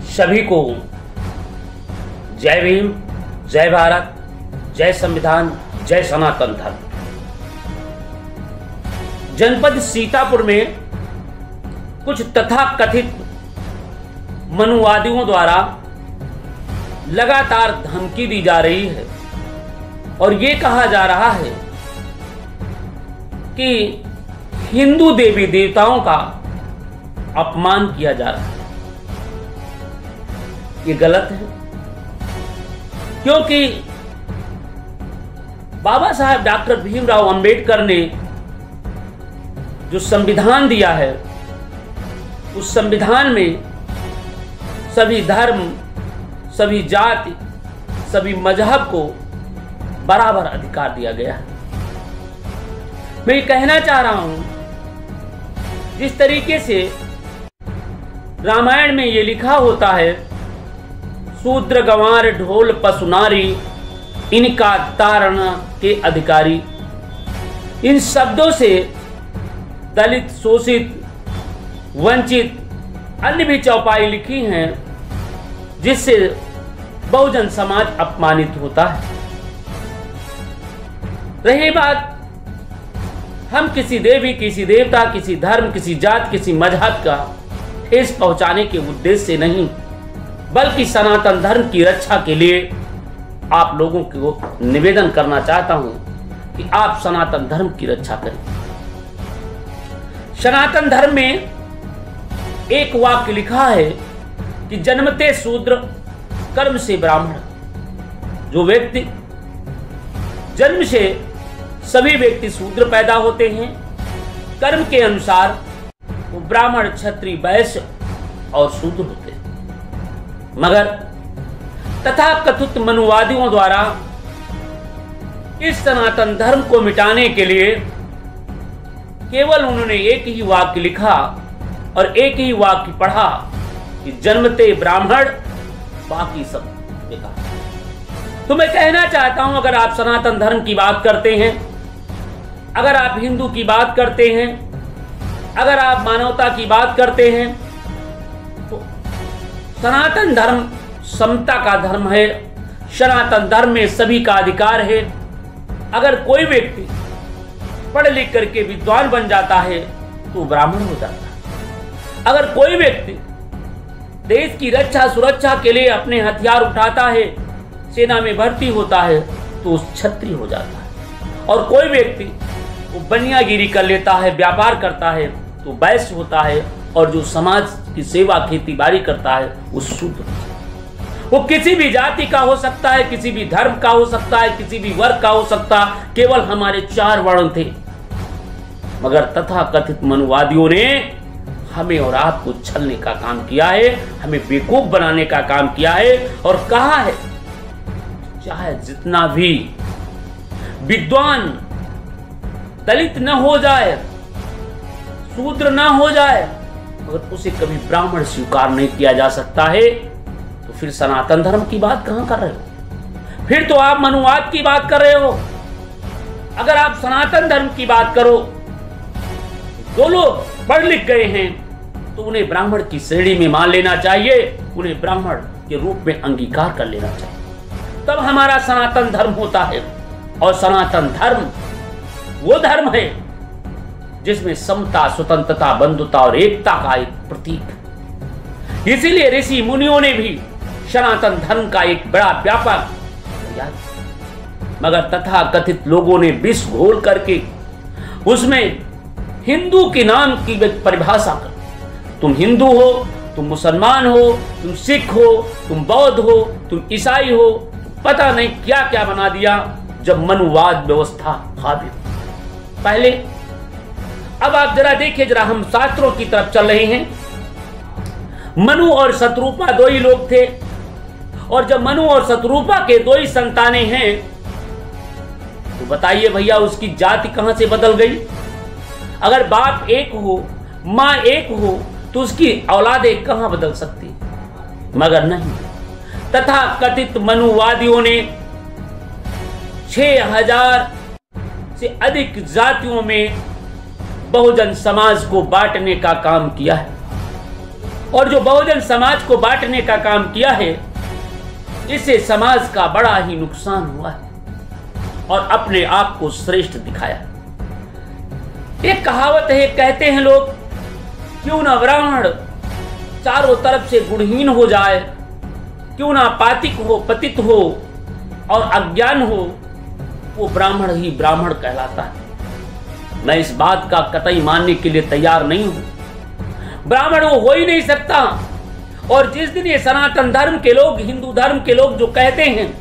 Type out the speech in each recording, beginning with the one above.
सभी को जय भीम, जय भारत, जय संविधान, जय सनातन धर्म। जनपद सीतापुर में कुछ तथाकथित मनुवादियों द्वारा लगातार धमकी दी जा रही है और ये कहा जा रहा है कि हिंदू देवी देवताओं का अपमान किया जा रहा है। ये गलत है, क्योंकि बाबा साहब डॉक्टर भीमराव अंबेडकर ने जो संविधान दिया है, उस संविधान में सभी धर्म, सभी जाति, सभी मजहब को बराबर अधिकार दिया गया है। मैं ये कहना चाह रहा हूं, जिस तरीके से रामायण में ये लिखा होता है, शूद्र गंवार ढोल पशु नारी इनका तारण के अधिकारी, इन शब्दों से दलित, शोषित, वंचित अन्य भी चौपाई लिखी हैं, जिससे बहुजन समाज अपमानित होता है। रही बात हम किसी देवी, किसी देवता, किसी धर्म, किसी जात, किसी मजहब का ठेस पहुंचाने के उद्देश्य से नहीं, बल्कि सनातन धर्म की रक्षा के लिए आप लोगों को निवेदन करना चाहता हूं कि आप सनातन धर्म की रक्षा करें। सनातन धर्म में एक वाक्य लिखा है कि जन्मते शूद्र कर्म से ब्राह्मण। जो व्यक्ति जन्म से सभी व्यक्ति शूद्र पैदा होते हैं, कर्म के अनुसार वो ब्राह्मण, क्षत्रिय, वैश्य और शूद्र होते हैं। मगर तथाकथित मनुवादियों द्वारा इस सनातन धर्म को मिटाने के लिए केवल उन्होंने एक ही वाक्य लिखा और एक ही वाक्य पढ़ा कि जन्मते ब्राह्मण, बाकी सब बेकार। तो मैं कहना चाहता हूं, अगर आप सनातन धर्म की बात करते हैं, अगर आप हिंदू की बात करते हैं, अगर आप मानवता की बात करते हैं, तो सनातन धर्म समता का धर्म है। सनातन धर्म में सभी का अधिकार है। अगर कोई व्यक्ति पढ़ लिख करके विद्वान बन जाता है तो ब्राह्मण हो जाता है। अगर कोई व्यक्ति देश की रक्षा सुरक्षा के लिए अपने हथियार उठाता है, सेना में भर्ती होता है, तो उस क्षत्रिय हो जाता है। और कोई व्यक्ति वो बनियागिरी कर लेता है, व्यापार करता है, तो वैश्य होता है। और जो समाज की सेवा, खेती बाड़ी करता है, वो शूद्र। वो किसी भी जाति का हो सकता है, किसी भी धर्म का हो सकता है, किसी भी वर्ग का हो सकता। केवल हमारे 4 वर्ण थे, मगर तथाकथित मनुवादियों ने हमें और आपको छलने का काम किया है, हमें बेवकूफ बनाने का काम किया है और कहा है चाहे जितना भी विद्वान दलित न हो जाए, शूद्र न हो जाए, मगर उसे कभी ब्राह्मण स्वीकार नहीं किया जा सकता है। तो फिर सनातन धर्म की बात कहां कर रहे हो? फिर तो आप मनुवाद की बात कर रहे हो। अगर आप सनातन धर्म की बात करो, जो लोग पढ़ लिख गए हैं तो उन्हें ब्राह्मण की श्रेणी में मान लेना चाहिए, उन्हें ब्राह्मण के रूप में अंगीकार कर लेना चाहिए। तब हमारा सनातन धर्म होता है। और सनातन धर्म वो धर्म है जिसमें समता, स्वतंत्रता, बंधुता और एकता का एक प्रतीक है। इसीलिए ऋषि मुनियों ने भी सनातन धर्म का एक बड़ा व्यापक, मगर तथाकथित लोगों ने विष घोल करके उसमें हिंदू के नाम की परिभाषा कर, तुम हिंदू हो, तुम मुसलमान हो, तुम सिख हो, तुम बौद्ध हो, तुम ईसाई हो, पता नहीं क्या क्या बना दिया जब मनुवाद व्यवस्था हावी। पहले अब आप जरा देखिए, जरा हम शास्त्रों की तरफ चल रहे हैं। मनु और शत्रुपा 2 ही लोग थे, और जब मनु और शत्रुपा के 2 ही संतानें हैं, तो बताइए भैया उसकी जाति कहां से बदल गई? अगर बाप एक हो, मां एक हो, तो उसकी औलादें कहां बदल सकती? मगर नहीं, तथा कथित मनुवादियों ने 6000 से अधिक जातियों में बहुजन समाज को बांटने का काम किया है। और जो बहुजन समाज को बांटने का काम किया है, इससे समाज का बड़ा ही नुकसान हुआ है और अपने आप को श्रेष्ठ दिखाया। एक कहावत है, कहते हैं लोग, क्यों ना ब्राह्मण चारों तरफ से गुणहीन हो जाए, क्यों ना पातिक हो, पतित हो और अज्ञान हो, वो ब्राह्मण ही ब्राह्मण कहलाता है। मैं इस बात का कतई मानने के लिए तैयार नहीं हूं। ब्राह्मण वो हो ही नहीं सकता। और जिस दिन ये सनातन धर्म के लोग, हिंदू धर्म के लोग जो कहते हैं,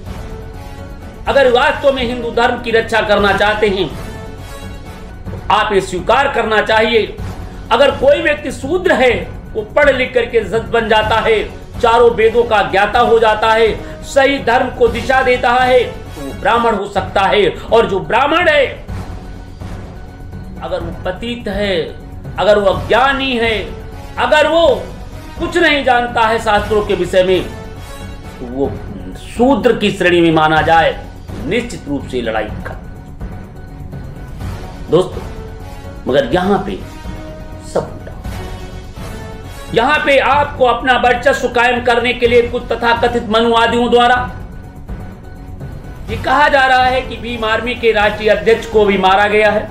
अगर वास्तव में हिंदू धर्म की रक्षा करना चाहते हैं तो आप ये स्वीकार करना चाहिए, अगर कोई व्यक्ति शूद्र है, वो पढ़ लिख करके जज बन जाता है, चारों वेदों का ज्ञाता हो जाता है, सही धर्म को दिशा देता है, तो वो ब्राह्मण हो सकता है। और जो ब्राह्मण है, अगर वो पतित है, अगर वो अज्ञानी है, अगर वो कुछ नहीं जानता है शास्त्रों के विषय में, तो वो शूद्र की श्रेणी में माना जाए, निश्चित रूप से लड़ाई खत्म। दोस्तों, मगर यहां पे सब उल्टा, यहां पे आपको अपना वर्चस्व कायम करने के लिए कुछ तथाकथित मनुवादियों द्वारा ये कहा जा रहा है कि भीम आर्मी के राष्ट्रीय अध्यक्ष को भी मारा गया है,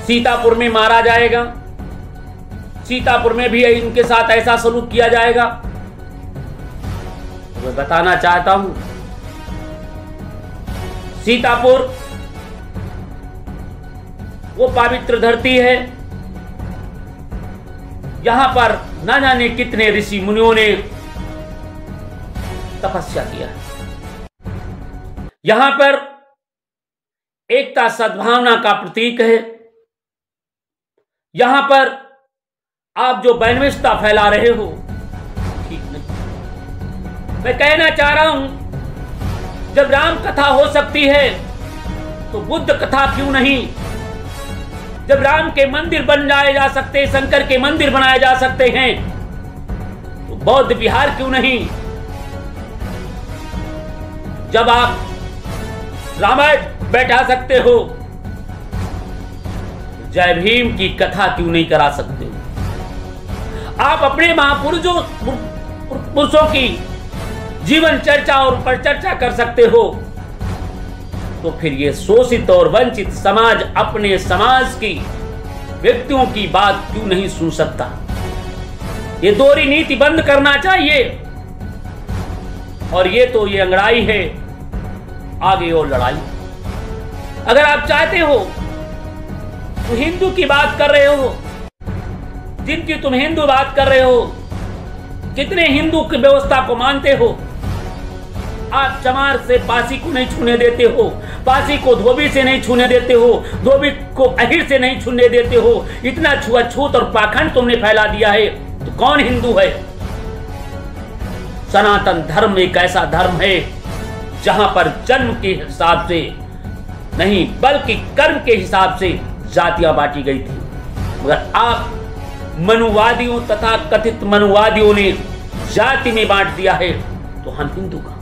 सीतापुर में मारा जाएगा, सीतापुर में भी इनके साथ ऐसा सलूक किया जाएगा। तो मैं बताना चाहता हूं, सीतापुर वो पवित्र धरती है, यहां पर न जाने कितने ऋषि मुनियों ने तपस्या किया है। यहां पर एकता सद्भावना का प्रतीक है। यहां पर आप जो वैनविषता फैला रहे हो, ठीक नहीं। मैं कहना चाह रहा हूं, जब राम कथा हो सकती है तो बुद्ध कथा क्यों नहीं? जब राम के मंदिर बन जाए जा सकते, शंकर के मंदिर बनाए जा सकते हैं, तो बौद्ध विहार क्यों नहीं? जब आप रामायण बैठा सकते हो, जय भीम की कथा क्यों नहीं करा सकते हो? आप अपने महापुरुषों की जीवन चर्चा और परिचर्चा कर सकते हो, तो फिर ये शोषित और वंचित समाज अपने समाज की व्यक्तियों की बात क्यों नहीं सुन सकता? ये दोहरी नीति बंद करना चाहिए। और ये तो ये अंगड़ाई है, आगे और लड़ाई। अगर आप चाहते हो तो हिंदू की बात कर रहे हो, जिनकी तुम हिंदू बात कर रहे हो, कितने हिंदू की व्यवस्था को मानते हो? आप चमार से पासी को नहीं छूने देते हो, पासी को धोबी से नहीं छूने देते हो, धोबी को अहिर से नहीं छूने देते हो। इतना छुआछूत और पाखंड तुमने फैला दिया है, तो कौन हिंदू है? सनातन धर्म एक ऐसा धर्म है जहां पर जन्म के हिसाब से नहीं, बल्कि कर्म के हिसाब से जातियां बांटी गई थी। मगर आप मनुवादियों तथा कथित मनुवादियों ने जाति में बांट दिया है, तो हम हिंदू का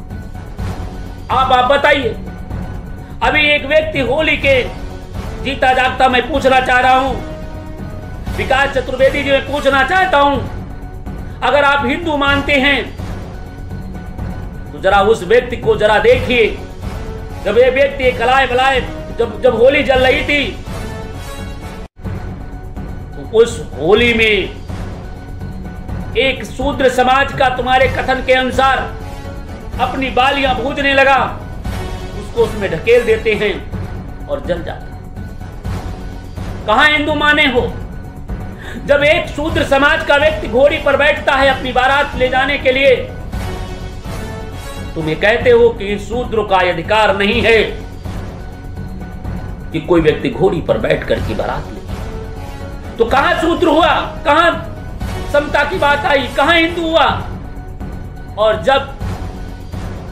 आप बताइए। अभी एक व्यक्ति होली के जीता जागता मैं पूछना चाह रहा हूं, विकास चतुर्वेदी जी मैं पूछना चाहता हूं, अगर आप हिंदू मानते हैं तो जरा उस व्यक्ति को जरा देखिए। जब ये व्यक्ति कलाए बलाए जब होली जल रही थी, तो उस होली में एक शूद्र समाज का तुम्हारे कथन के अनुसार अपनी बालियां भूजने लगा, उसको उसमें ढकेल देते हैं और जल जाता। कहां हिंदू माने हो? जब एक शूद्र समाज का व्यक्ति घोड़ी पर बैठता है अपनी बारात ले जाने के लिए, तुम ये कहते हो कि शूद्र का अधिकार नहीं है कि कोई व्यक्ति घोड़ी पर बैठ करके बारात ले। तो कहां शूद्र हुआ? कहां समता की बात आई? कहां हिंदू हुआ? और जब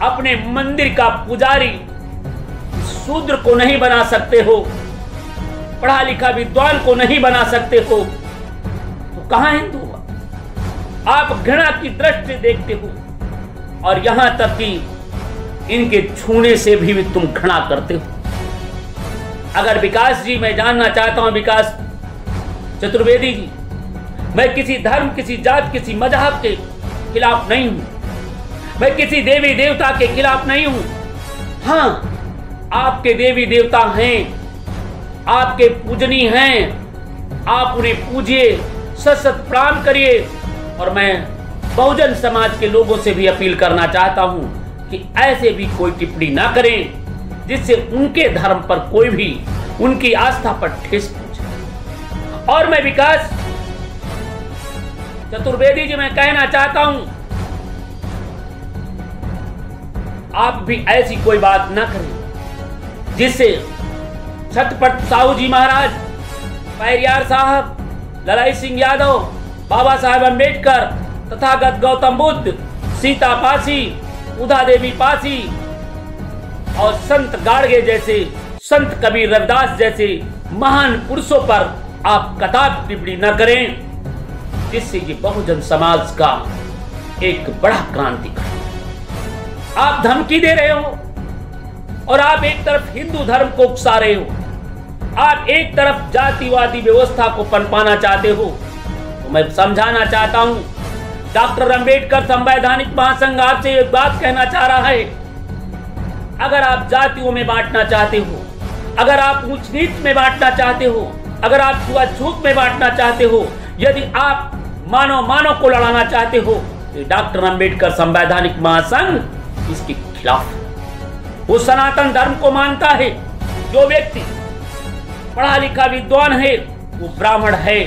अपने मंदिर का पुजारी शूद्र को नहीं बना सकते हो, पढ़ा लिखा विद्वान को नहीं बना सकते हो, तो कहां हिंदू हुआ? आप घृणा की दृष्टि से देखते हो और यहां तक कि इनके छूने से भी तुम घृणा करते हो। अगर विकास जी, मैं जानना चाहता हूं, विकास चतुर्वेदी जी, मैं किसी धर्म, किसी जात, किसी मजहब के खिलाफ नहीं हूं। मैं किसी देवी देवता के खिलाफ नहीं हूं। हाँ, आपके देवी देवता हैं, आपके पूजनीय हैं, आप उन्हें पूजिए, सत सत प्रणाम करिए। और मैं बहुजन समाज के लोगों से भी अपील करना चाहता हूं कि ऐसे भी कोई टिप्पणी ना करें जिससे उनके धर्म पर कोई भी उनकी आस्था पर ठेस पहुंचे। और मैं विकास चतुर्वेदी जी मैं कहना चाहता हूं, आप भी ऐसी कोई बात ना करें जिससे छत्रपति साहू जी महाराज, पैरियार साहब, ललाई सिंह यादव, बाबा साहेब अम्बेडकर, तथागत गौतम बुद्ध, सीता पासी, उधा देवी पासी और संत गाड़गे जैसे, संत कबीर रविदास जैसे महान पुरुषों पर आप कदापि टिप्पणी न करें, जिससे ये बहुजन समाज का एक बड़ा क्रांतिकारी। आप धमकी दे रहे हो और आप एक तरफ हिंदू धर्म को उकसा रहे हो, आप एक तरफ जातिवादी व्यवस्था को पनपाना चाहते हो। तो मैं समझाना चाहता हूं, डॉक्टर अंबेडकर संवैधानिक महासंघ आपसे एक बात कहना चाह रहा है। अगर आप जातियों में बांटना चाहते हो, अगर आप ऊंच नीच में बांटना चाहते हो, अगर आप छुआछूत में बांटना चाहते हो, यदि आप मानव को लड़ाना चाहते हो, तो डॉक्टर अंबेडकर संवैधानिक महासंघ इसके खिलाफ है। वो सनातन धर्म को मानता है। जो व्यक्ति पढ़ा लिखा विद्वान है, वो ब्राह्मण है,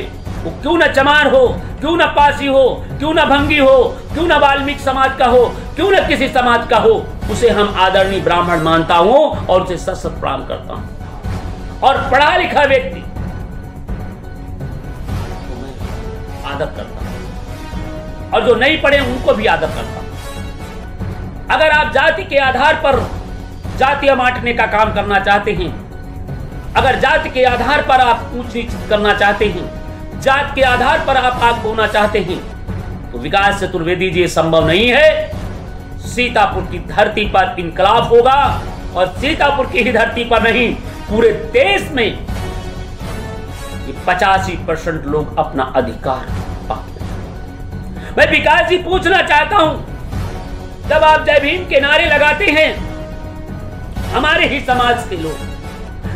वो क्यों न चमार हो, क्यों न पासी हो, क्यों न भंगी हो, क्यों न वाल्मीकि समाज का हो, क्यों न किसी समाज का हो, उसे हम आदरणीय ब्राह्मण मानता हूं और उसे सत सत प्रणाम करता हूं। और पढ़ा लिखा व्यक्ति तो मैं आदर करता हूं, और जो नहीं पढ़े उनको भी आदर करता हूं। अगर आप जाति के आधार पर जातियां बांटने का काम करना चाहते हैं, अगर जाति के आधार पर आप ऊंच नीच करना चाहते हैं, जात के आधार पर आप आग बोना चाहते हैं, तो विकास चतुर्वेदी जी संभव नहीं है। सीतापुर की धरती पर इनकलाब होगा, और सीतापुर की ही धरती पर नहीं, पूरे देश में 85% लोग अपना अधिकार पाते हैं। मैं विकास जी पूछना चाहता हूं, जब आप जय भीम के नारे लगाते हैं, हमारे ही समाज के लोग,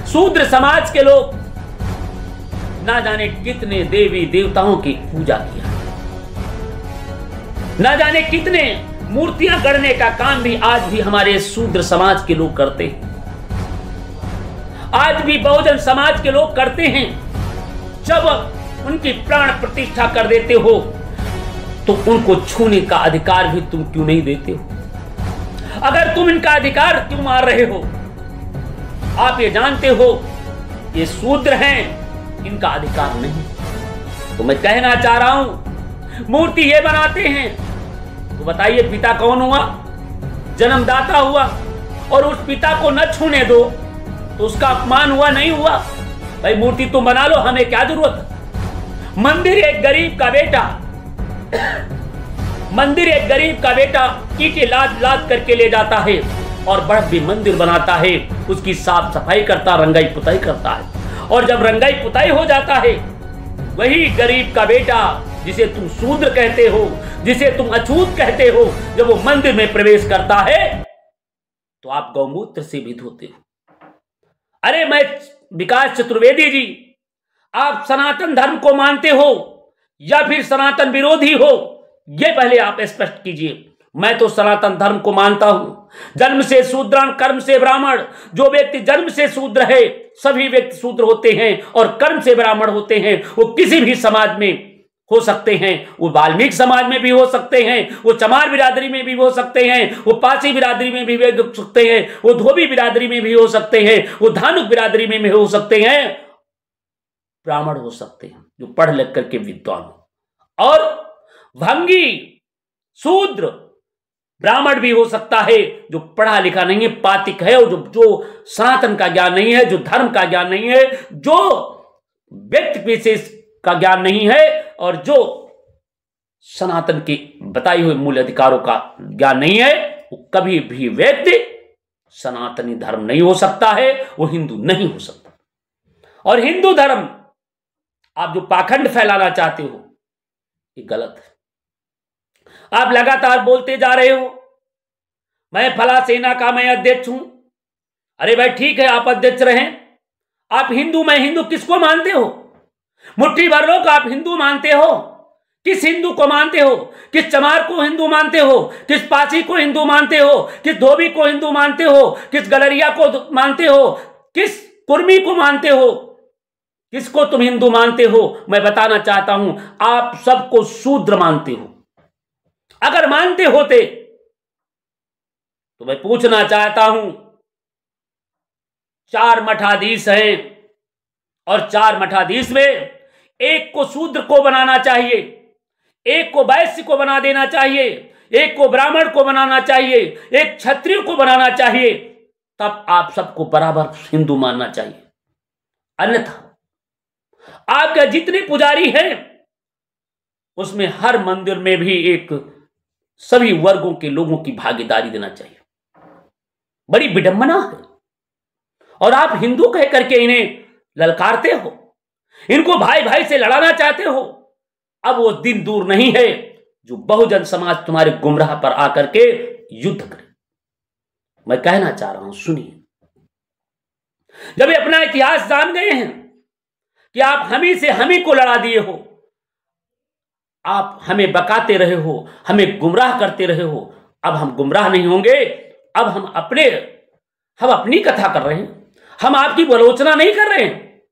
शूद्र समाज के लोग ना जाने कितने देवी देवताओं की पूजा किया, ना जाने कितने मूर्तियां गढ़ने का काम भी आज भी हमारे शूद्र समाज के लोग करते हैं, आज भी बहुजन समाज के लोग करते हैं। जब उनकी प्राण प्रतिष्ठा कर देते हो तो उनको छूने का अधिकार भी तुम क्यों नहीं देते हो? अगर तुम इनका अधिकार क्यों मार रहे हो? आप ये जानते हो ये शूद्र हैं, इनका अधिकार नहीं। तो मैं कहना चाह रहा हूं, मूर्ति ये बनाते हैं तो बताइए पिता कौन हुआ? जन्मदाता हुआ, और उस पिता को न छूने दो तो उसका अपमान हुआ नहीं हुआ? भाई मूर्ति तुम बना लो, हमें क्या जरूरत? मंदिर एक गरीब का बेटा मंदिर एक गरीब का बेटा ईंटें लाद लाद करके ले जाता है और बड़ा भी मंदिर बनाता है, उसकी साफ सफाई करता, रंगाई पुताई करता है। और जब रंगाई पुताई हो जाता है, वही गरीब का बेटा जिसे तुम शूद्र कहते हो, जिसे तुम अछूत कहते हो, जब वो मंदिर में प्रवेश करता है तो आप गौमूत्र से भी धोते हो। अरे मैं विकास चतुर्वेदी जी, आप सनातन धर्म को मानते हो या फिर सनातन विरोधी हो, ये पहले आप स्पष्ट कीजिए। मैं तो सनातन धर्म को मानता हूं। जन्म से शूद्र, कर्म से ब्राह्मण। जो व्यक्ति जन्म से शूद्र है, सभी व्यक्ति शूद्र होते हैं और कर्म से ब्राह्मण होते हैं। वो किसी भी समाज में हो सकते हैं, वो वाल्मीकि समाज में भी हो सकते हैं, वो चमार बिरादरी में भी हो सकते हैं, वो पासी बिरादरी में भी हो सकते हैं, वो धोबी बिरादरी में भी हो सकते हैं, वो धानुक बिरादरी में भी हो सकते हैं, ब्राह्मण हो सकते हैं जो पढ़ लिख करके विद्वान हो, और भंगी शूद्र ब्राह्मण भी हो सकता है जो पढ़ा लिखा नहीं है, पातिक है, और जो सनातन का ज्ञान नहीं है, जो धर्म का ज्ञान नहीं है, जो व्यक्ति विशेष का ज्ञान नहीं है, और जो सनातन के बताए हुए मूल अधिकारों का ज्ञान नहीं है, वो कभी भी व्यक्ति सनातनी धर्म नहीं हो सकता है, वो हिंदू नहीं हो सकता। और हिंदू धर्म आप जो पाखंड फैलाना चाहते हो, ये गलत है। आप लगातार बोलते जा रहे हो मैं फला सेना का मैं अध्यक्ष हूं। अरे भाई ठीक है, आप अध्यक्ष रहें। आप हिंदू, मैं हिंदू, किसको मानते हो? मुट्ठी भर लोग आप हिंदू मानते हो। किस हिंदू को मानते हो? किस चमार को हिंदू मानते हो? किस पासी को हिंदू मानते हो? किस धोबी को हिंदू मानते हो? किस गलरिया को मानते हो? किस कुर्मी को मानते हो? किसको तुम हिंदू मानते हो? मैं बताना चाहता हूं, आप सबको शूद्र मानते हो। अगर मानते होते तो मैं पूछना चाहता हूं, 4 मठाधीश हैं और 4 मठाधीश में एक को शूद्र को बनाना चाहिए, एक को वैश्य को बना देना चाहिए, एक को ब्राह्मण को बनाना चाहिए, एक क्षत्रिय को बनाना चाहिए, तब आप सबको बराबर हिंदू मानना चाहिए। अन्यथा आपके जितने पुजारी हैं उसमें हर मंदिर में भी एक सभी वर्गों के लोगों की भागीदारी देना चाहिए। बड़ी विडंबना है। और आप हिंदू कह करके इन्हें ललकारते हो, इनको भाई भाई से लड़ाना चाहते हो। अब वो दिन दूर नहीं है जो बहुजन समाज तुम्हारे गुमराह पर आकर के युद्ध करे। मैं कहना चाह रहा हूं, सुनिए। जब ये अपना इतिहास जान गए हैं कि आप हमी से हमी को लड़ा दिए हो, आप हमें बकाते रहे हो, हमें गुमराह करते रहे हो, अब हम गुमराह नहीं होंगे। अब हम अपनी कथा कर रहे हैं, हम आपकी आलोचना नहीं कर रहे हैं,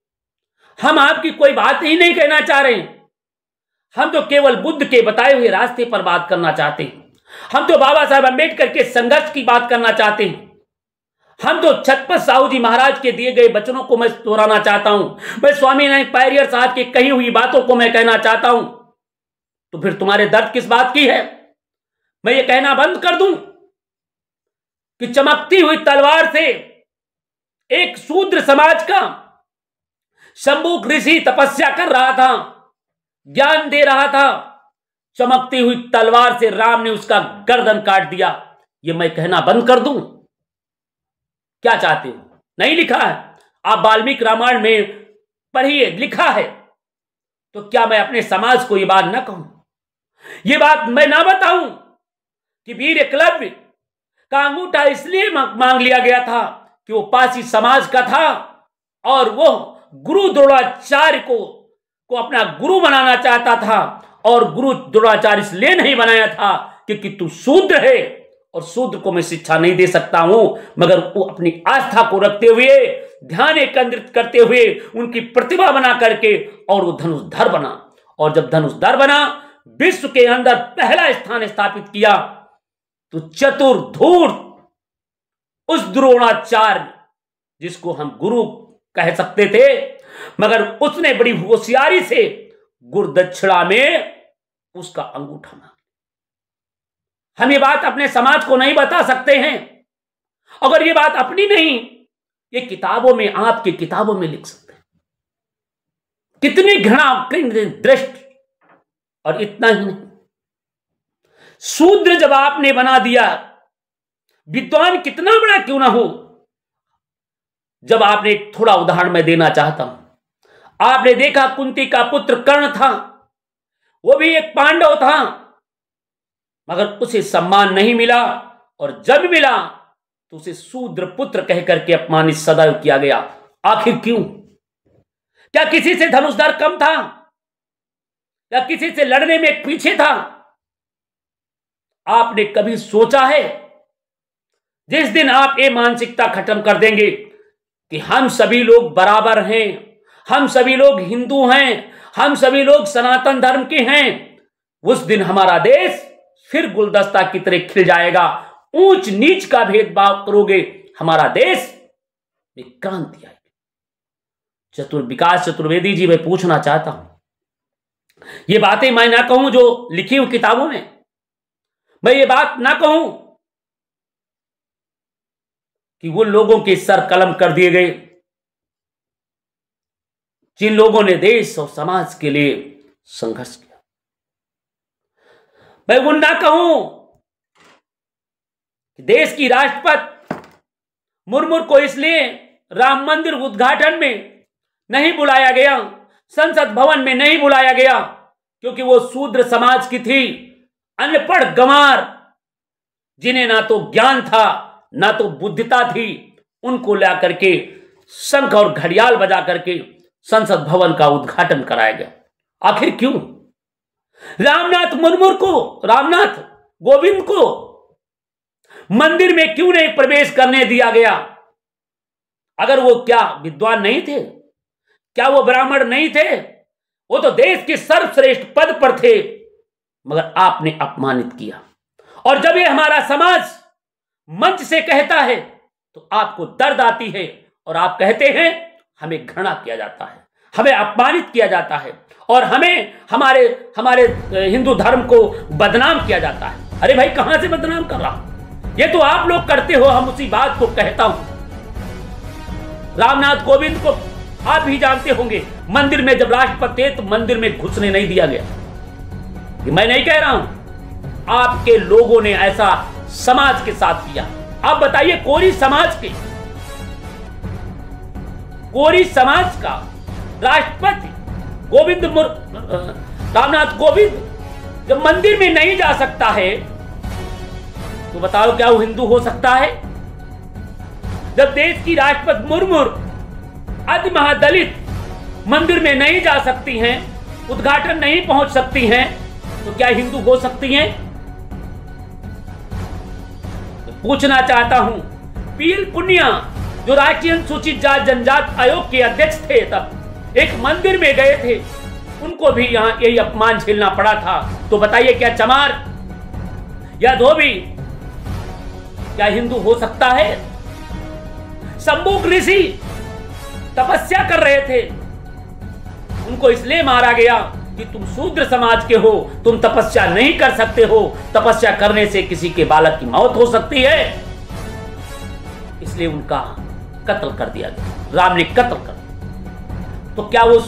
हम आपकी कोई बात ही नहीं कहना चाह रहे हैं। हम तो केवल बुद्ध के बताए हुए रास्ते पर बात करना चाहते हैं। हम तो बाबा साहब अम्बेडकर के संघर्ष की बात करना चाहते हैं। हम तो छत्रपति साहू जी महाराज के दिए गए वचनों को मैं दोहराना चाहता हूं। मैं स्वामीनारायण पैरियर साहब की कही हुई बातों को मैं कहना चाहता हूं। तो फिर तुम्हारे दर्द किस बात की है? मैं ये कहना बंद कर दूं कि चमकती हुई तलवार से एक शूद्र समाज का शंभू ऋषि तपस्या कर रहा था, ज्ञान दे रहा था। चमकती हुई तलवार से राम ने उसका गर्दन काट दिया। ये मैं कहना बंद कर दूं? क्या चाहते हो? नहीं लिखा है, आप वाल्मीकि रामायण में पढ़िए, लिखा है। तो क्या मैं अपने समाज को ये बात ना कहूं, ये बात मैं ना बताऊं कि वीर एकलव्य का अंगूठा इसलिए मांग लिया गया था कि वो पासी समाज का था और वो गुरु द्रोणाचार्य को अपना गुरु बनाना चाहता था। और गुरु द्रोणाचार्य इसलिए नहीं बनाया था क्योंकि तू शूद्र है और शूद्र को मैं शिक्षा नहीं दे सकता हूं। मगर वो अपनी आस्था को रखते हुए, ध्यान केंद्रित करते हुए उनकी प्रतिभा बना करके और वो धनुषधर बना। और जब धनुषधर बना, विश्व के अंदर पहला स्थान स्थापित किया, तो चतुर धूर्त उस द्रोणाचार्य जिसको हम गुरु कह सकते थे, मगर उसने बड़ी होशियारी से गुरुदक्षिणा में उसका अंगूठा मांगा। हम ये बात अपने समाज को नहीं बता सकते हैं। अगर ये बात अपनी नहीं, ये किताबों में, आपकी किताबों में लिख सकते हैं। कितनी घृणा, दृष्ट। और इतना ही नहीं, शूद्र जब आपने बना दिया, विद्वान कितना बड़ा क्यों ना हो। जब आपने, थोड़ा उदाहरण मैं देना चाहता हूं। आपने देखा कुंती का पुत्र कर्ण था, वो भी एक पांडव था, मगर उसे सम्मान नहीं मिला। और जब मिला तो उसे शूद्र पुत्र कह करके अपमानित सदैव किया गया। आखिर क्यों? क्या किसी से धनुषधर कम था या किसी से लड़ने में पीछे था? आपने कभी सोचा है? जिस दिन आप ये मानसिकता खत्म कर देंगे कि हम सभी लोग बराबर हैं, हम सभी लोग हिंदू हैं, हम सभी लोग सनातन धर्म के हैं, उस दिन हमारा देश फिर गुलदस्ता की तरह खिल जाएगा। ऊंच नीच का भेदभाव करोगे, हमारा देश में क्रांति आएगी। विकास चतुर्वेदी जी, मैं पूछना चाहता हूं, ये बातें मैं ना कहूं जो लिखी हुई किताबों में, मैं ये बात ना कहूं कि वो लोगों के सर कलम कर दिए गए जिन लोगों ने देश और समाज के लिए संघर्ष किया। मैं वो ना कहूं कि देश की राष्ट्रपति मुर्मू को इसलिए राम मंदिर उद्घाटन में नहीं बुलाया गया, संसद भवन में नहीं बुलाया गया क्योंकि वो शूद्र समाज की थी, अनपढ़ गंवार, जिन्हें ना तो ज्ञान था ना तो बुद्धिता थी। उनको ला करके शंख और घड़ियाल बजा करके संसद भवन का उद्घाटन कराया गया। आखिर क्यों? रामनाथ मुर्मू को, रामनाथ कोविंद को मंदिर में क्यों नहीं प्रवेश करने दिया गया? अगर वो क्या विद्वान नहीं थे? क्या वो ब्राह्मण नहीं थे? वो तो देश के सर्वश्रेष्ठ पद पर थे, मगर आपने अपमानित किया। और जब ये हमारा समाज मंच से कहता है तो आपको दर्द आती है और आप कहते हैं हमें घृणा किया जाता है, हमें अपमानित किया जाता है और हमें हमारे हमारे हिंदू धर्म को बदनाम किया जाता है। अरे भाई, कहां से बदनाम कर रहा हूं? ये तो आप लोग करते हो, हम उसी बात को कहता हूं। रामनाथ कोविंद को आप भी जानते होंगे, मंदिर में जब राष्ट्रपति थे तो मंदिर में घुसने नहीं दिया गया। ये मैं नहीं कह रहा हूं, आपके लोगों ने ऐसा समाज के साथ किया। आप बताइए, कोरी समाज का राष्ट्रपति रामनाथ कोविंद जब मंदिर में नहीं जा सकता है तो बताओ क्या वो हिंदू हो सकता है? जब देश की राष्ट्रपति मुर्मू आदि महादलित मंदिर में नहीं जा सकती हैं, उद्घाटन नहीं पहुंच सकती हैं, तो क्या हिंदू हो सकती हैं? तो पूछना चाहता हूं, पीएल पुनिया जो राष्ट्रीय अनुसूचित जाति जनजाति आयोग के अध्यक्ष थे, तब एक मंदिर में गए थे, उनको भी यहां यही अपमान झेलना पड़ा था। तो बताइए, क्या चमार या धोबी क्या हिंदू हो सकता है? शंभुक ऋषि तपस्या कर रहे थे, उनको इसलिए मारा गया कि तुम शूद्र समाज के हो, तुम तपस्या नहीं कर सकते हो, तपस्या करने से किसी के बालक की मौत हो सकती है, इसलिए उनका कत्ल कर दिया गया। राम ने कत्ल कर दिया। तो क्या वो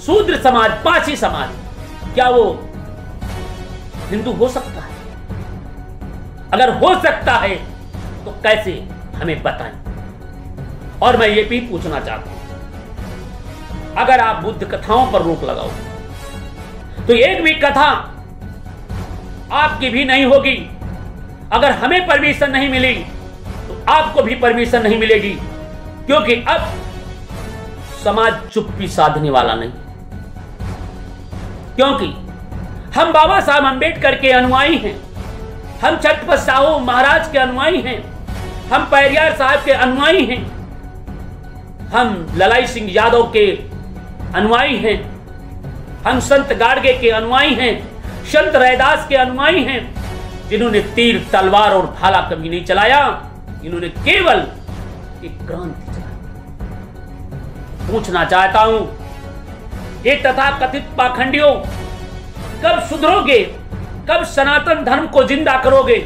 शूद्र समाज, पासी समाज, क्या वो हिंदू हो सकता है? अगर हो सकता है तो कैसे, हमें बताएं। और मैं ये भी पूछना चाहता हूं, अगर आप बुद्ध कथाओं पर रोक लगाओ तो एक भी कथा आपकी भी नहीं होगी। अगर हमें परमिशन नहीं मिली तो आपको भी परमिशन नहीं मिलेगी, क्योंकि अब समाज चुप्पी साधने वाला नहीं, क्योंकि हम बाबा साहब अंबेडकर के अनुयायी हैं, हम छत्रपति साहू महाराज के अनुयायी हैं, हम पेरियार साहब के अनुयायी हैं, हम ललाई सिंह यादव के अनुयायी हैं, हम संत गाडगे के अनुयायी हैं, संत रैदास के अनुयायी हैं, जिन्होंने तीर तलवार और भाला कभी नहीं चलाया, इन्होंने केवल एक क्रांति चलाई। पूछना चाहता हूं, ये तथाकथित पाखंडियों, कब सुधरोगे? कब सनातन धर्म को जिंदा करोगे?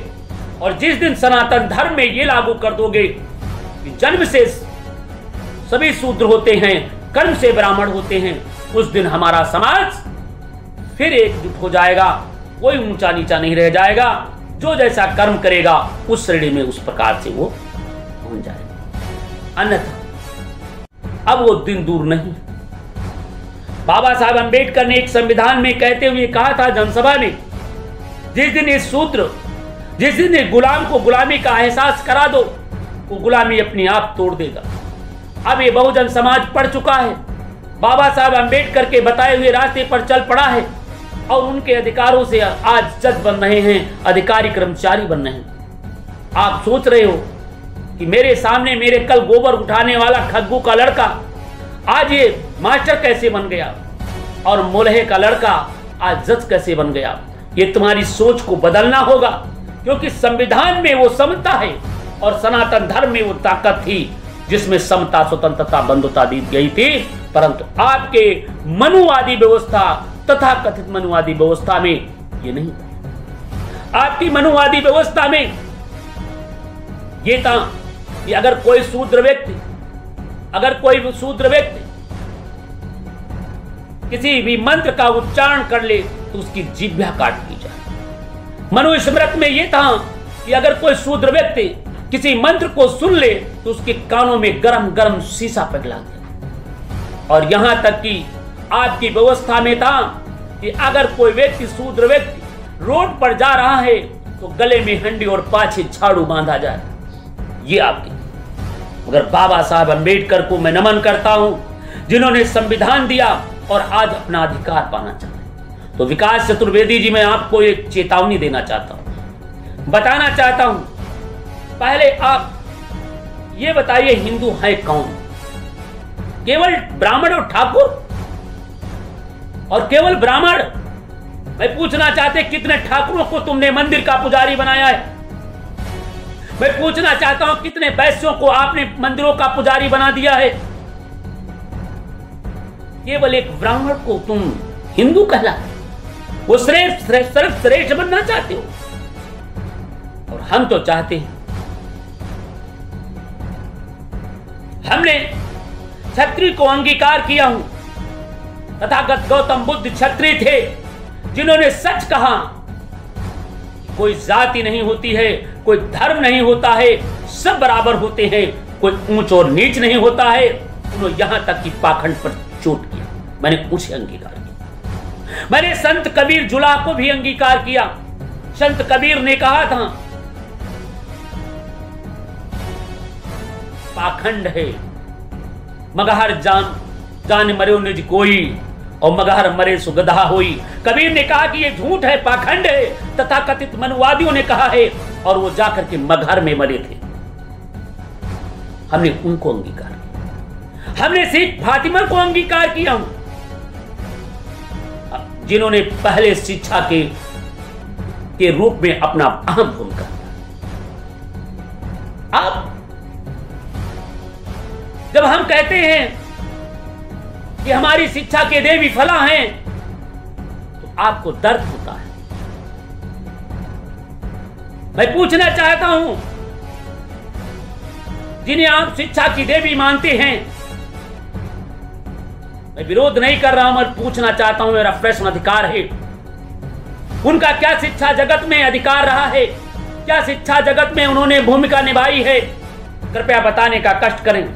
और जिस दिन सनातन धर्म में ये लागू कर दोगे कि जन्म से सभी शूद्र होते हैं, कर्म से ब्राह्मण होते हैं, उस दिन हमारा समाज फिर एकजुट हो जाएगा, कोई ऊंचा नीचा नहीं रह जाएगा। जो जैसा कर्म करेगा उस श्रेणी में उस प्रकार से वो पहुंच जाएगा। अन्यथा अब वो दिन दूर नहीं। बाबा साहब अंबेडकर ने एक संविधान में कहते हुए कहा था जनसभा में, जिस दिन ये सूत्र, जिस दिन ये गुलाम को गुलामी का एहसास करा दो, वो गुलामी अपने आप तोड़ देगा। अब ये बहुजन समाज पढ़ चुका है, बाबा साहब अंबेडकर के बताए हुए रास्ते पर चल पड़ा है और उनके अधिकारों से आज जज बन रहे हैं, अधिकारी कर्मचारी बन रहे हैं। आप सोच रहे हो कि मेरे सामने मेरे कल गोबर उठाने वाला खग्गू का लड़का आज ये मास्टर कैसे बन गया और मोलहे का लड़का आज जज कैसे बन गया? ये तुम्हारी सोच को बदलना होगा, क्योंकि संविधान में वो समता है और सनातन धर्म में वो ताकत थी जिसमें समता, स्वतंत्रता, बंधुता दी गई थी। परंतु आपके मनुवादी व्यवस्था, तथा कथित मनुवादी व्यवस्था में ये नहीं था। आपकी मनुवादी व्यवस्था में ये था कि अगर कोई शूद्र व्यक्ति किसी भी मंत्र का उच्चारण कर ले तो उसकी जिह्वा काट दी जाए। मनुस्मृति में यह था कि अगर कोई शूद्र व्यक्ति किसी मंत्र को सुन ले तो उसके कानों में गरम गरम शीशा पिघला दे। और यहां तक कि आपकी व्यवस्था में था कि अगर कोई व्यक्ति, शूद्र व्यक्ति रोड पर जा रहा है तो गले में हंडी और पाछे झाड़ू बांधा जाए, ये आपकी। मगर बाबा साहब अंबेडकर को मैं नमन करता हूं, जिन्होंने संविधान दिया और आज अपना अधिकार पाना चाहते हैं। तो विकास चतुर्वेदी जी, मैं आपको एक चेतावनी देना चाहता हूं, बताना चाहता हूं। पहले आप ये बताइए, हिंदू है कौन? केवल ब्राह्मण और ठाकुर? और केवल ब्राह्मण? मैं पूछना चाहते, कितने ठाकुरों को तुमने मंदिर का पुजारी बनाया है? मैं पूछना चाहता हूं, कितने वैश्यों को आपने मंदिरों का पुजारी बना दिया है? केवल एक ब्राह्मण को तुम हिंदू कहलाते, वो श्रेष्ठ बनना चाहते हो। और हम तो चाहते हैं, हमने क्षत्रिय को अंगीकार किया हूं। तथागत गौतम बुद्ध क्षत्रिय थे, जिन्होंने सच कहा, कोई जाति नहीं होती है, कोई धर्म नहीं होता है, सब बराबर होते हैं, कोई ऊंच और नीच नहीं होता है। उन्होंने यहां तक कि पाखंड पर चोट किया, मैंने उसे अंगीकार किया। मैंने संत कबीर जुलाह को भी अंगीकार किया। संत कबीर ने कहा था, पाखंड है मगहर जान मरे निज कोई, और मगहर मरे सुगधा होई। कबीर ने कहा कि ये झूठ है, पाखंड है। तथा कथित मनुवादियों ने कहा है, और वो जाकर के मगहर में मरे थे। हमने उनको अंगीकार किया। हमने शेख फातिमा को अंगीकार किया, जिन्होंने पहले शिक्षा के रूप में अपना अहम भूमिका। अब जब हम कहते हैं कि हमारी शिक्षा के देवी फला हैं, तो आपको दर्द होता है। मैं पूछना चाहता हूं, जिन्हें आप शिक्षा की देवी मानते हैं, मैं विरोध नहीं कर रहा हूं, मैं पूछना चाहता हूं, मेरा प्रश्न अधिकार है। उनका क्या शिक्षा जगत में अधिकार रहा है? क्या शिक्षा जगत में उन्होंने भूमिका निभाई है? कृपया बताने का कष्ट करें।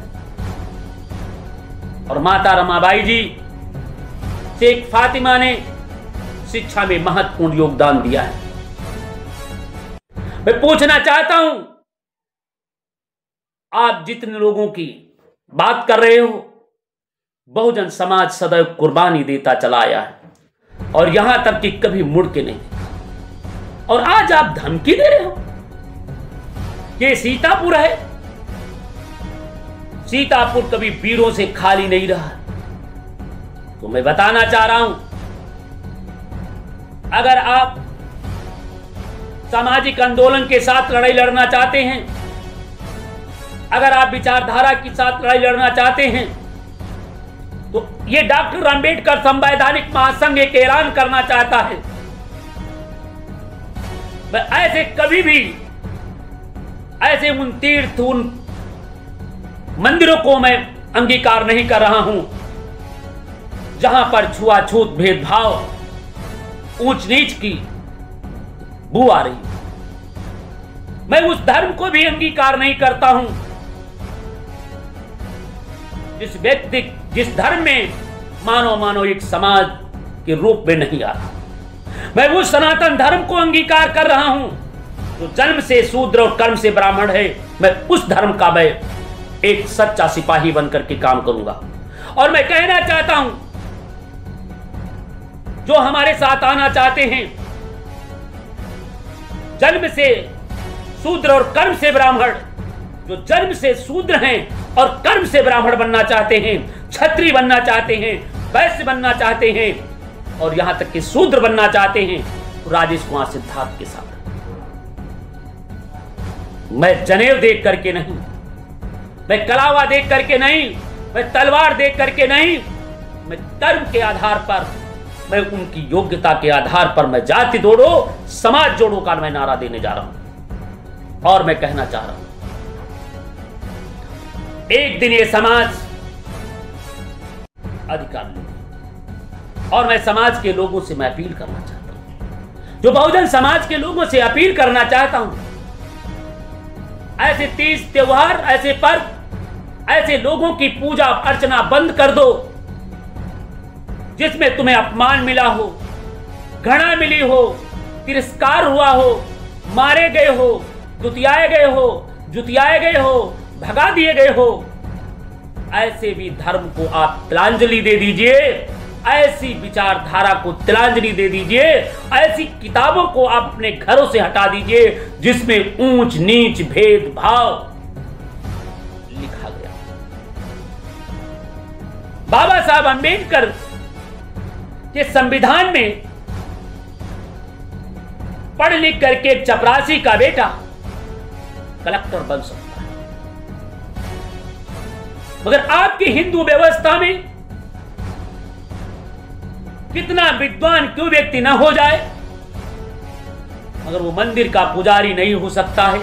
और माता रमाबाई जी, शेख फातिमा ने शिक्षा में महत्वपूर्ण योगदान दिया है। मैं पूछना चाहता हूं, आप जितने लोगों की बात कर रहे हो, बहुजन समाज सदैव कुर्बानी देता चला आया है, और यहां तक कि कभी मुड़ के नहीं देखा। और आज आप धमकी दे रहे हो। ये सीतापुर है, सीतापुर कभी वीरों से खाली नहीं रहा। तो मैं बताना चाह रहा हूं, अगर आप सामाजिक आंदोलन के साथ लड़ाई लड़ना चाहते हैं, अगर आप विचारधारा के साथ लड़ाई लड़ना चाहते हैं, तो ये डॉक्टर अंबेडकर संवैधानिक महासंघ एक ऐलान करना चाहता है। मैं ऐसे कभी भी ऐसे उन तीर्थ, उन मंदिरों को मैं अंगीकार नहीं कर रहा हूं जहां पर छुआछूत, भेदभाव, ऊंच नीच की बू आ रही। मैं उस धर्म को भी अंगीकार नहीं करता हूं जिस धर्म में मानव एक समाज के रूप में नहीं आ रहा। मैं उस सनातन धर्म को अंगीकार कर रहा हूं जो जन्म से शूद्र और कर्म से ब्राह्मण है। मैं उस धर्म का मैं एक सच्चा सिपाही बनकर के काम करूंगा। और मैं कहना चाहता हूं, जो हमारे साथ आना चाहते हैं, जन्म से शूद्र और कर्म से ब्राह्मण, जो जन्म से शूद्र हैं और कर्म से ब्राह्मण बनना चाहते हैं, क्षत्रिय बनना चाहते हैं, वैश्य बनना चाहते हैं, और यहां तक कि शूद्र बनना चाहते हैं, तो राजेश कुमार सिद्धार्थ के साथ। मैं जनेऊ देख करके नहीं, मैं कलावा देख करके नहीं, मैं तलवार देख करके नहीं, मैं धर्म के आधार पर, मैं उनकी योग्यता के आधार पर मैं जाति जोड़ो, समाज जोड़ो का मैं नारा देने जा रहा हूं। और मैं कहना चाह रहा हूं, एक दिन ये समाज अधिकार लेगा। और मैं समाज के लोगों से मैं अपील करना चाहता हूं, जो बहुजन समाज के लोगों से अपील करना चाहता हूं, ऐसे तीज त्योहार, ऐसे पर्व, ऐसे लोगों की पूजा अर्चना बंद कर दो जिसमें तुम्हें अपमान मिला हो, घृणा मिली हो, तिरस्कार हुआ हो, मारे गए हो, दुतियाए गए हो, भगा दिए गए हो, ऐसे भी धर्म को आप तिलांजलि दे दीजिए, ऐसी विचारधारा को तिलांजलि दे दीजिए, ऐसी किताबों को आप अपने घरों से हटा दीजिए जिसमें ऊंच नीच भेदभाव लिखा गया। बाबा साहब अंबेडकर के संविधान में पढ़ लिख करके एक चपरासी का बेटा कलेक्टर बन सकता है, मगर आपकी हिंदू व्यवस्था में कितना विद्वान क्यों व्यक्ति ना हो जाए, मगर वो मंदिर का पुजारी नहीं हो सकता है।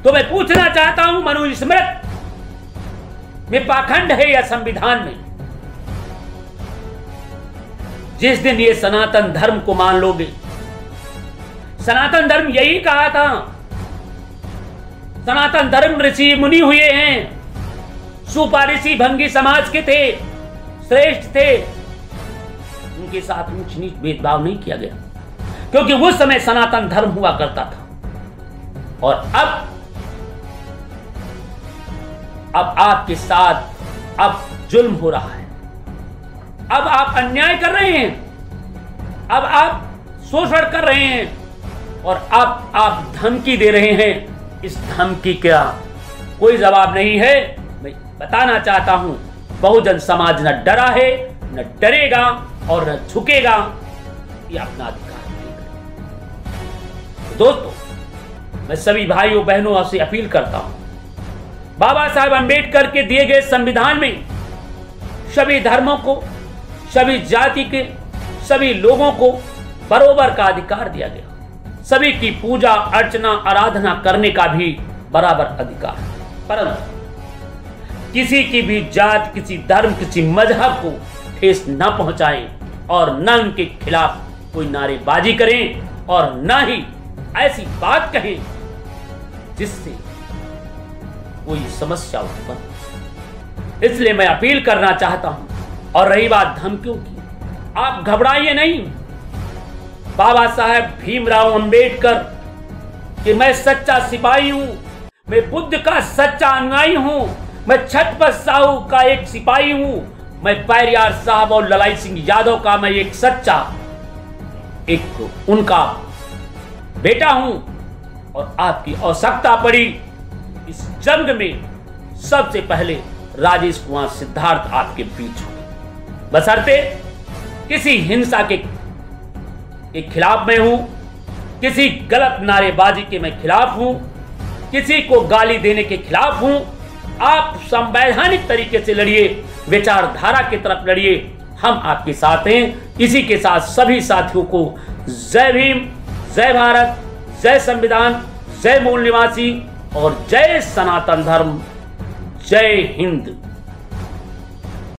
तो मैं पूछना चाहता हूं, मनुस्मृति में पाखंड है या संविधान में? जिस दिन ये सनातन धर्म को मान लोगे, सनातन धर्म यही कहा था, सनातन धर्म ऋषि मुनि हुए हैं, सुपाऋषि भंगी समाज के थे, श्रेष्ठ थे, उनके साथ ऊंच नीच भेदभाव नहीं किया गया, क्योंकि उस समय सनातन धर्म हुआ करता था। और अब आपके साथ अब जुल्म हो रहा है, अब आप अन्याय कर रहे हैं, अब आप शोषण कर रहे हैं, और अब आप धमकी दे रहे हैं। इस धमकी का कोई जवाब नहीं है। मैं बताना चाहता हूं, बहुजन समाज न डरा है, न डरेगा और न झुकेगा, ये अपना अधिकार देगा। दोस्तों, मैं सभी भाइयों बहनों से अपील करता हूं, बाबा साहब अंबेडकर के दिए गए संविधान में सभी धर्मों को, सभी जाति के, सभी लोगों को बराबर का अधिकार दिया गया, सभी की पूजा अर्चना आराधना करने का भी बराबर अधिकार, परंतु किसी की भी जात, किसी धर्म, किसी मजहब को ठेस न पहुंचाएं और न उनके खिलाफ कोई नारेबाजी करें और न ही ऐसी बात कहें जिससे कोई समस्या उत्पन्न। इसलिए मैं अपील करना चाहता हूं। और रही बात धमकियों की, आप घबराइए नहीं। बाबा साहेब भीमराव अंबेडकर कि मैं सच्चा सिपाही हूं, मैं बुद्ध का सच्चा अनुयायी हूं, मैं छत्रपति साहू का एक सिपाही हूं, मैं पेरियार साहब और ललाई सिंह यादव का मैं एक सच्चा उनका बेटा हूं। और आपकी आवश्यकता पड़ी इस जंग में, सबसे पहले राजेश कुमार सिद्धार्थ आपके बीच हुए, बशर्ते किसी हिंसा के खिलाफ मैं हूं, किसी गलत नारेबाजी के मैं खिलाफ हूं, किसी को गाली देने के खिलाफ हूं। आप संवैधानिक तरीके से लड़िए, विचारधारा की तरफ लड़िए, हम आपके साथ हैं। इसी के साथ सभी साथियों को जय भीम, जय भारत, जय संविधान, जय मूल निवासी और जय सनातन धर्म, जय हिंद।